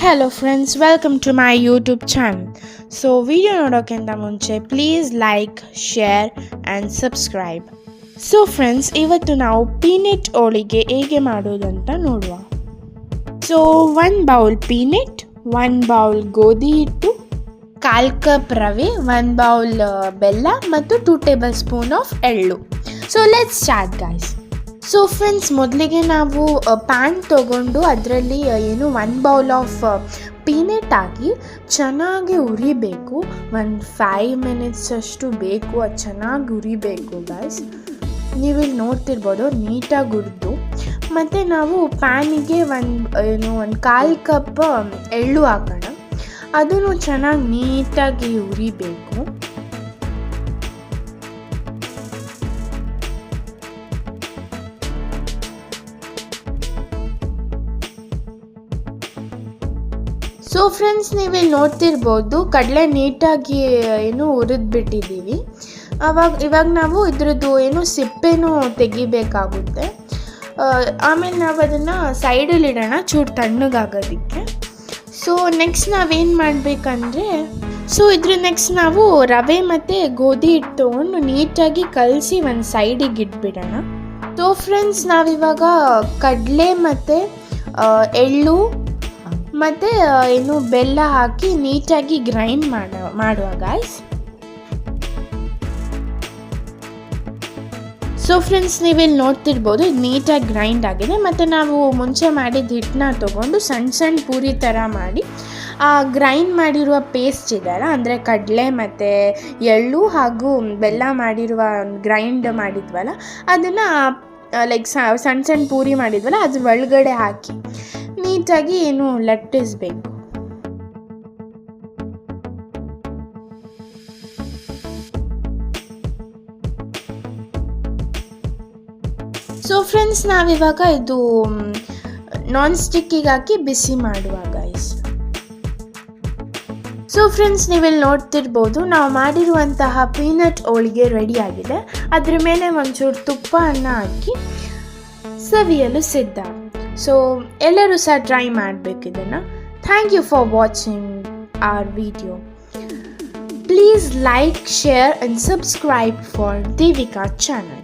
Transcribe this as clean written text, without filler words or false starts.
Hello friends, welcome to my YouTube channel. So video ನೋಡೋಕ್ಕಿಂತ ಮುಂಚೆ please like, share and subscribe. So friends, ಇವತ್ತು ನಾವು peanut ಹೋಳಿಗೆ ಹೇಗೆ ಮಾಡೋದಂತ ನೋಡುವ. ಸೊ 1 ಬೌಲ್ ಪೀನಟ್, 1 ಬೌಲ್ ಗೋಧಿ ಹಿಟ್ಟು, 1/4 ಕಪ್ ರವೆ, 1 ಬೌಲ್ ಬೆಲ್ಲ ಮತ್ತು 2 ಟೇಬಲ್ ಸ್ಪೂನ್ ಆಫ್ ಎಳ್ಳು. So let's start guys. So friends, ಮೊದಲಿಗೆ ನಾವು ಪ್ಯಾನ್ ತೊಗೊಂಡು ಅದರಲ್ಲಿ 1 ಬೌಲ್ ಆಫ್ ಪೀನಟ್ ಹಾಕಿ ಚೆನ್ನಾಗಿ ಹುರಿಬೇಕು. 5 ಮಿನಿಟ್ಸ್ ಅಷ್ಟು ಬೇಕು, ಅದು ಚೆನ್ನಾಗಿ ಹುರಿಬೇಕು ಗೈಸ್. ನೀವಿಲ್ಲಿ ನೋಡ್ತಿರ್ಬೋದು ನೀಟಾಗಿ ಹುರಿದು. ಮತ್ತು ನಾವು ಪ್ಯಾನಿಗೆ 1/4 ಕಪ್ ಎಳ್ಳು ಹಾಕೋಣ. ಅದನ್ನು ಚೆನ್ನಾಗಿ ನೀಟಾಗಿ ಹುರಿಬೇಕು. ಸೊ ಫ್ರೆಂಡ್ಸ್, ನೀವಿಲ್ಲಿ ನೋಡ್ತಿರ್ಬೋದು ಕಡಲೆ ನೀಟಾಗಿ ಹುರಿದ್ಬಿಟ್ಟಿದ್ದೀವಿ. ಇವಾಗ ನಾವು ಇದ್ರದ್ದು ಸಿಪ್ಪೆನೂ ತೆಗಿಬೇಕಾಗುತ್ತೆ. ಆಮೇಲೆ ನಾವು ಅದನ್ನು ಸೈಡಲ್ಲಿ ಇಡೋಣ ಚೂರು ತಣ್ಣಗಾಗೋದಕ್ಕೆ. ಸೊ ನೆಕ್ಸ್ಟ್ ನಾವೇನು ಮಾಡಬೇಕಂದ್ರೆ, ನೆಕ್ಸ್ಟ್ ನಾವು ರವೆ ಮತ್ತು ಗೋಧಿ ಹಿಟ್ಟು ತೊಗೊಂಡು ನೀಟಾಗಿ ಕಲಸಿ ಒಂದು ಸೈಡಿಗೆ ಇಟ್ಬಿಡೋಣ. ಸೊ ಫ್ರೆಂಡ್ಸ್, ನಾವಿವಾಗ ಕಡಲೆ ಮತ್ತು ಎಳ್ಳು ಮತ್ತು ಬೆಲ್ಲ ಹಾಕಿ ನೀಟಾಗಿ ಗ್ರೈಂಡ್ ಮಾಡುವ ಗಾಯ್ಸ್. ಸೊ ಫ್ರೆಂಡ್ಸ್, ನೀವಿಲ್ಲಿ ನೋಡ್ತಿರ್ಬೋದು ಇದು ನೀಟಾಗಿ ಗ್ರೈಂಡ್ ಆಗಿದೆ. ಮತ್ತು ನಾವು ಮುಂಚೆ ಮಾಡಿದ ಹಿಟ್ಟನ್ನ ತೊಗೊಂಡು ಸಣ್ಣ ಸಣ್ಣ ಪೂರಿ ಥರ ಮಾಡಿ ಆ ಗ್ರೈಂಡ್ ಮಾಡಿರುವ ಪೇಸ್ಟ್ ಇದೆಯಲ್ಲ, ಅಂದರೆ ಕಡಲೆ ಮತ್ತು ಎಳ್ಳು ಹಾಗೂ ಬೆಲ್ಲ ಮಾಡಿರುವ ಗ್ರೈಂಡ್ ಮಾಡಿದ್ವಲ್ಲ, ಅದನ್ನು ಲೈಕ್ ಸಣ್ಣ ಸಣ್ಣ ಪೂರಿ ಮಾಡಿದ್ವಲ್ಲ ಅದ್ರ ಒಳಗಡೆ ಹಾಕಿ ನೀಟಾಗಿ ಲಟ್ಟಿಸ್ಬೇಕು. ಸೊ ಫ್ರೆಂಡ್ಸ್, ನಾವಿವಾಗ ಇದು ನಾನ್ ಸ್ಟಿಕ್ಕಿಗೆ ಹಾಕಿ ಬಿಸಿ ಮಾಡುವ ಗೈಸ್. ಸೊ ಫ್ರೆಂಡ್ಸ್, ನೀವಿಲ್ಲಿ ನೋಡ್ತಿರ್ಬೋದು ನಾವು ಮಾಡಿರುವಂತಹ ಪೀನಟ್ ಹೋಳಿಗೆ ರೆಡಿಯಾಗಿದೆ. ಅದ್ರ ಮೇಲೆ ಒಂಚೂರು ತುಪ್ಪವನ್ನು ಹಾಕಿ ಸವಿಯಲು ಸಿದ್ಧ. ಸೊ ಎಲ್ಲರೂ ಸಹ ಟ್ರೈ ಮಾಡಬೇಕು ಇದನ್ನು. Thank you for watching our video. Please like, share and subscribe for Devika channel.